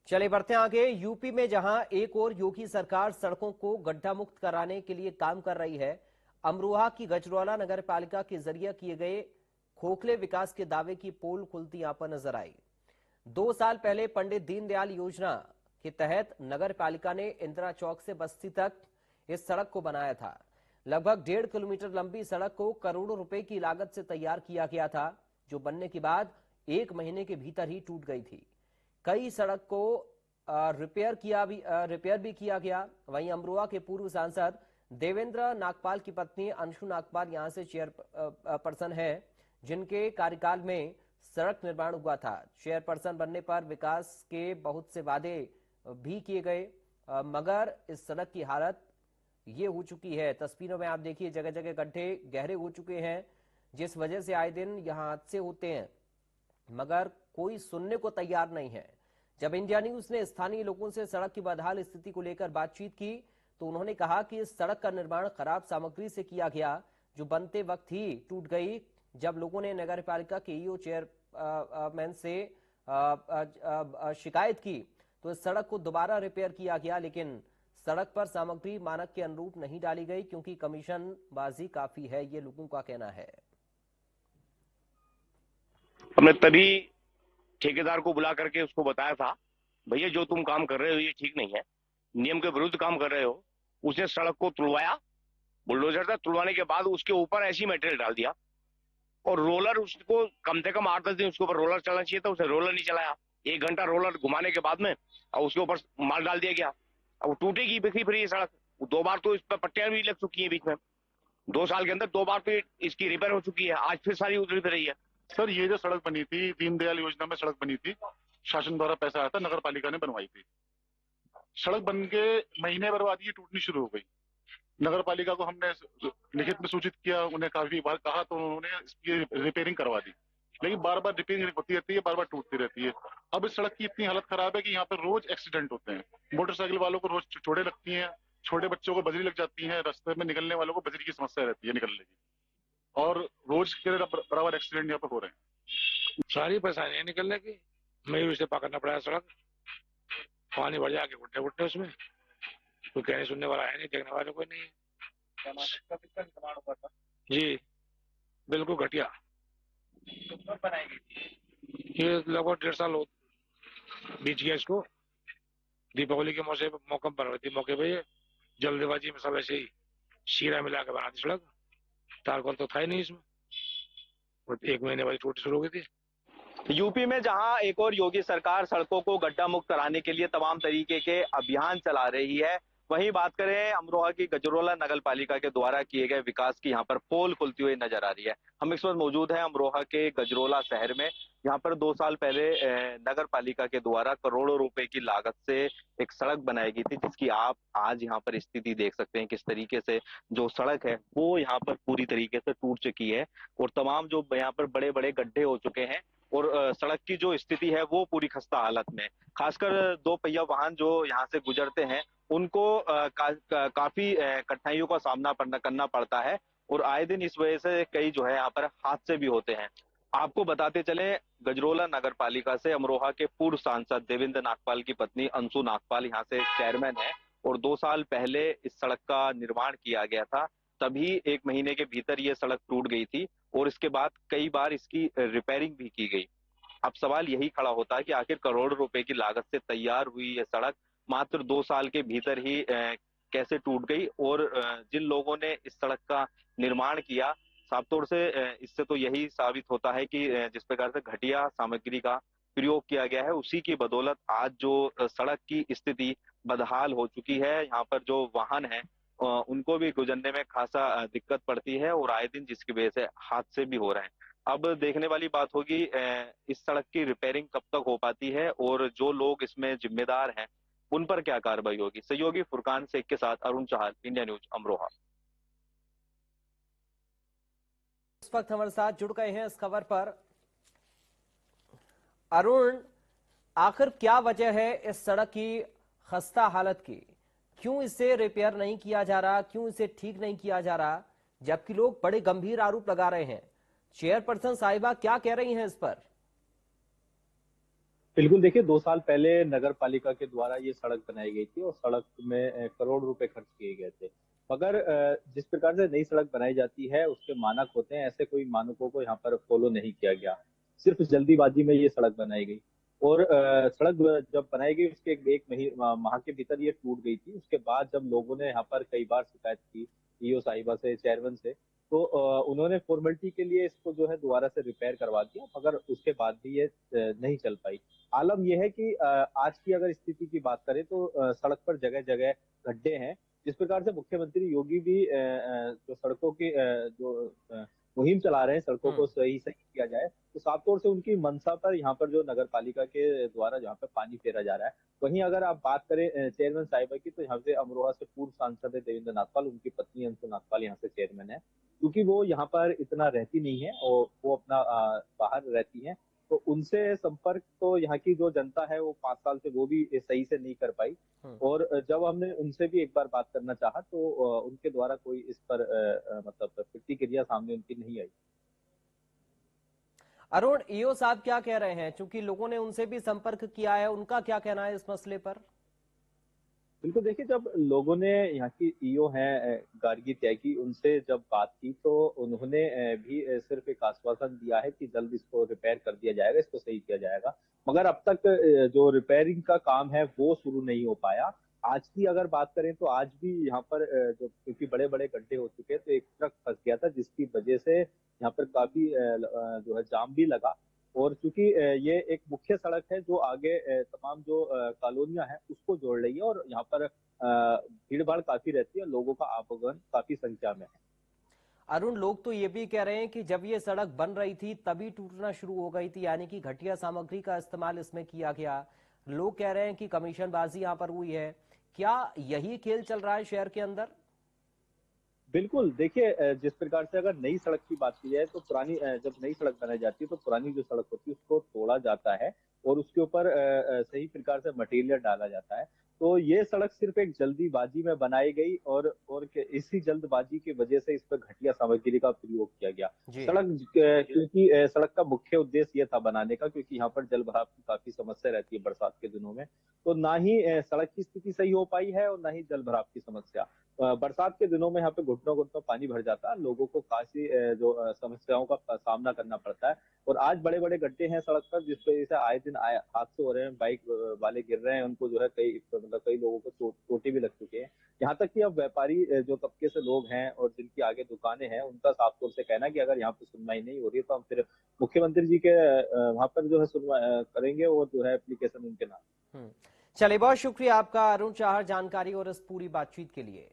चले बढ़ते हैं आगे। यूपी में जहां एक और योगी सरकार सड़कों को गड्ढा मुक्त कराने के लिए काम कर रही है, अमरोहा की गजरौला नगर पालिका के जरिए किए गए खोखले विकास के दावे की पोल खुलती यहां पर नजर आई। 2 साल पहले पंडित दीनदयाल योजना के तहत नगर पालिका ने इंदिरा चौक से बस्ती तक इस सड़क को बनाया था। लगभग 1.5 किलोमीटर लंबी सड़क को करोड़ों रुपए की लागत से तैयार किया गया था, जो बनने के बाद 1 महीने के भीतर ही टूट गई थी। कई सड़क को रिपेयर भी किया गया। वहीं अमरोहा के पूर्व सांसद देवेंद्र नागपाल की पत्नी अंशु नागपाल यहां से चेयर पर्सन है, जिनके कार्यकाल में सड़क निर्माण हुआ था। चेयरपर्सन बनने पर विकास के बहुत से वादे भी किए गए, मगर इस सड़क की हालत ये हो चुकी है। तस्वीरों में आप देखिए, जगह जगह गड्ढे गहरे हो चुके हैं, जिस वजह से आए दिन यहां हादसे होते हैं, मगर कोई सुनने को तैयार नहीं है। जब इंडिया न्यूज ने स्थानीय लोगों से सड़क की बदहाल स्थिति को लेकर बातचीत की, तो उन्होंने कहा कि इस सड़क का निर्माण खराब सामग्री से किया गया, जो बनते वक्त ही टूट गई। जब लोगों ने नगर पालिका के ईओ चेयरमैन से शिकायत की, तो इस सड़क को दोबारा रिपेयर किया गया, लेकिन सड़क पर सामग्री मानक के अनुरूप नहीं डाली गई, क्योंकि कमीशनबाजी काफी है, ये लोगों का कहना है। हमने तभी ठेकेदार को बुला करके उसको बताया था, भैया जो तुम काम कर रहे हो ये ठीक नहीं है, नियम के विरुद्ध काम कर रहे हो। उसने सड़क को तुड़वाया, बुलडोजर था, तुड़वाने के बाद उसके ऊपर ऐसी मटेरियल डाल दिया, और रोलर उसको कम से कम 8-10 दिन उसके ऊपर रोलर चलना चाहिए था, उसने रोलर नहीं चलाया। 1 घंटा रोलर घुमाने के बाद में और उसके ऊपर माल डाल दिया गया। अब वो टूटेगी बिखरी फिर ये सड़क। 2 बार तो इस पर पट्टियां भी लग चुकी है बीच में। 2 साल के अंदर 2 बार तो इसकी रिपेयर हो चुकी है, आज फिर सारी उधरी फिर रही है। सर, ये जो सड़क बनी थी, दीनदयाल योजना में सड़क बनी थी, शासन द्वारा पैसा आया था, नगर पालिका ने बनवाई थी। सड़क बन के महीने भर बाद ये टूटनी शुरू हो गई। नगर पालिका को हमने लिखित में सूचित किया, उन्हें काफी बार कहा, तो उन्होंने इसकी रिपेयरिंग करवा दी, लेकिन बार बार रिपेयरिंग होती रहती है, बार बार टूटती रहती है। अब इस सड़क की इतनी हालत खराब है कि यहाँ पर रोज एक्सीडेंट होते हैं। मोटरसाइकिल वालों को रोज चोटें लगती हैं, छोटे बच्चों को बजरी लग जाती है, रास्ते में निकलने वालों को बजरी की समस्या रहती है निकलने की, और रोज के बराबर एक्सीडेंट यहाँ पर हो रहे हैं। सारी परेशानियां निकलने की, मयूर से पकड़ना पड़ा सड़क, पानी भर जाके घुटने घुटने उसमें, कोई कहने सुनने वाला है नहीं, देखने वाला कोई नहीं है। निर्माण हुआ था जी, बिल्कुल घटिया। कब बनाएगी ये? लगभग 1.5 साल बीत गया इसको। दीपावली के मौके पर बन रही थी, मौके पे ये जल्दबाजी में सब ऐसे ही शीरा मिला के बना दी सड़क। तारकोल तो था ही नहीं इसमें, 1 महीने बाद टूट शुरू हो गई थी। यूपी में जहां एक और योगी सरकार सड़कों को गड्ढा मुक्त कराने के लिए तमाम तरीके के अभियान चला रही है, वहीं बात करें अमरोहा की गजरौला नगर पालिका के द्वारा किए गए विकास की, यहाँ पर पोल खुलती हुई नजर आ रही है। हम इस वक्त मौजूद हैं अमरोहा के गजरौला शहर में। यहाँ पर 2 साल पहले नगर पालिका के द्वारा करोड़ों रुपए की लागत से एक सड़क बनाई गई थी, जिसकी आप आज यहाँ पर स्थिति देख सकते हैं। किस तरीके से जो सड़क है वो यहाँ पर पूरी तरीके से टूट चुकी है, और तमाम जो यहाँ पर बड़े बड़े गड्ढे हो चुके हैं, और सड़क की जो स्थिति है वो पूरी खस्ता हालत में। खासकर 2 पहिया वाहन जो यहाँ से गुजरते हैं, उनको काफी कठिनाइयों का सामना करना पड़ता है, और आए दिन इस वजह से कई जो है यहाँ पर हादसे भी होते हैं। आपको बताते चले, गजरौला नगर पालिका से अमरोहा के पूर्व सांसद देवेंद्र नागपाल की पत्नी अंशु नागपाल यहाँ से चेयरमैन है, और 2 साल पहले इस सड़क का निर्माण किया गया था। तभी 1 महीने के भीतर ये सड़क टूट गई थी, और इसके बाद कई बार इसकी रिपेयरिंग भी की गई। अब सवाल यही खड़ा होता है कि आखिर करोड़ रुपए की लागत से तैयार हुई ये सड़क मात्र 2 साल के भीतर ही कैसे टूट गई, और जिन लोगों ने इस सड़क का निर्माण किया, साफ तौर से इससे तो यही साबित होता है कि जिस प्रकार से घटिया सामग्री का प्रयोग किया गया है, उसी की बदौलत आज जो सड़क की स्थिति बदहाल हो चुकी है। यहाँ पर जो वाहन है उनको भी गुजरने में खासा दिक्कत पड़ती है, और आए दिन जिसकी वजह से हादसे भी हो रहे हैं। अब देखने वाली बात होगी इस सड़क की रिपेयरिंग कब तक हो पाती है, और जो लोग इसमें जिम्मेदार हैं उन पर क्या कार्रवाई होगी। सहयोगी फुरकान शेख के साथ अरुण चाहल, इंडिया न्यूज, अमरोहा। इस वक्त हमारे साथ जुड़ गए हैं इस खबर पर अरुण। आखिर क्या वजह है इस सड़क की खस्ता हालत की? क्यों इसे रिपेयर नहीं किया जा रहा, क्यों इसे ठीक नहीं किया जा रहा, जबकि लोग बड़े गंभीर आरोप लगा रहे हैं? चेयरपर्सन साहिबा क्या कह रही हैं इस पर? बिल्कुल, देखिए 2 साल पहले नगर पालिका के द्वारा ये सड़क बनाई गई थी और सड़क में करोड़ रुपए खर्च किए गए थे। मगर जिस प्रकार से नई सड़क बनाई जाती है उसके मानक होते हैं, ऐसे कोई मानकों को यहाँ पर फॉलो नहीं किया गया। सिर्फ जल्दीबाजी में ये सड़क बनाई गई और सड़क जब बनाई गई उसके एक माह के भीतर ये टूट गई थी। उसके बाद जब लोगों ने यहाँ पर कई बार शिकायत की ईओ साहिबा से, चेयरमैन से, तो उन्होंने फॉर्मेलिटी के लिए इसको जो है दोबारा से रिपेयर करवा दिया, मगर उसके बाद भी ये नहीं चल पाई। आलम यह है कि आज की अगर स्थिति की बात करें तो सड़क पर जगह जगह गड्ढे हैं। जिस प्रकार से मुख्यमंत्री योगी भी जो सड़कों की मुहिम चला रहे हैं, सड़कों को सही सही किया जाए, तो साफ तौर से उनकी मंशा पर यहाँ पर जो नगर पालिका के द्वारा जहाँ पे पानी फेरा जा रहा है। वहीं अगर आप बात करें चेयरमैन साहिबा की, तो यहाँ से अमरोहा से पूर्व सांसद है देवेंद्र नाथपाल, उनकी पत्नी अंशु नाथपाल यहाँ से चेयरमैन है। क्योंकि वो यहाँ पर इतना रहती नहीं है और वो अपना बाहर रहती है, तो उनसे संपर्क तो यहाँ की जो जनता है वो 5 साल से वो भी सही से नहीं कर पाई। और जब हमने उनसे भी एक बार बात करना चाहा तो उनके द्वारा कोई इस पर मतलब प्रतिक्रिया सामने उनकी नहीं आई। अरुण, ईओ साहब क्या कह रहे हैं? चूंकि लोगों ने उनसे भी संपर्क किया है, उनका क्या कहना है इस मसले पर? बिल्कुल, देखिए जब लोगों ने यहाँ की ईओ हैं गार्गी त्यागी, उनसे जब बात की तो उन्होंने भी सिर्फ एक आश्वासन दिया है कि जल्द इसको रिपेयर कर दिया जाएगा, इसको सही किया जाएगा। मगर अब तक जो रिपेयरिंग का काम है वो शुरू नहीं हो पाया। आज की अगर बात करें तो आज भी यहाँ पर जो क्योंकि बड़े बड़े गड्ढे हो चुके हैं, तो एक ट्रक फंस गया था जिसकी वजह से यहाँ पर काफी जो है जाम भी लगा। और चूंकि ये एक मुख्य सड़क है जो आगे तमाम जो कॉलोनियां हैं उसको जोड़ रही है और यहाँ पर भीड़ भाड़ काफी रहती है, लोगों का आवागमन काफी संख्या में है। अरुण, लोग तो ये भी कह रहे हैं कि जब ये सड़क बन रही थी तभी टूटना शुरू हो गई थी, यानी कि घटिया सामग्री का इस्तेमाल इसमें किया गया। लोग कह रहे हैं कि कमीशनबाजी यहाँ पर हुई है। क्या यही खेल चल रहा है शहर के अंदर? बिल्कुल, देखिए जिस प्रकार से अगर नई सड़क की बात की जाए तो पुरानी जब नई सड़क बनाई जाती है तो पुरानी जो सड़क होती है उसको तोड़ा जाता है और उसके ऊपर सही प्रकार से मटेरियल डाला जाता है। तो ये सड़क सिर्फ एक जल्दीबाजी में बनाई गई और इसी जल्दबाजी की वजह से इस पर घटिया सामग्री का प्रयोग किया गया। क्योंकि सड़क का मुख्य उद्देश्य ये था बनाने का, क्योंकि यहाँ पर जल भराव की काफी समस्या रहती है बरसात के दिनों में। तो ना ही सड़क की स्थिति सही हो पाई है और ना ही जल भराव की समस्या। बरसात के दिनों में यहाँ पे घुटनों घुटनों पानी भर जाता है, लोगों को काफी समस्याओं का सामना करना पड़ता है। और आज बड़े बड़े गड्ढे हैं सड़क पर जिस वजह से आए दिन हादसे हो रहे हैं, बाइक वाले गिर रहे हैं, उनको जो है कई लोगों को चोटें भी लग चुकी हैं। यहाँ तक कि अब व्यापारी जो तबके से लोग हैं और जिनकी आगे दुकानें हैं, उनका साफ तौर से कहना है कि अगर यहाँ पे सुनवाई नहीं हो रही है तो हम फिर मुख्यमंत्री जी के वहां पर जो है सुनवाई करेंगे और जो है एप्लीकेशन उनके नाम। चलिए, बहुत शुक्रिया आपका अरुण चाहर, जानकारी और इस पूरी बातचीत के लिए।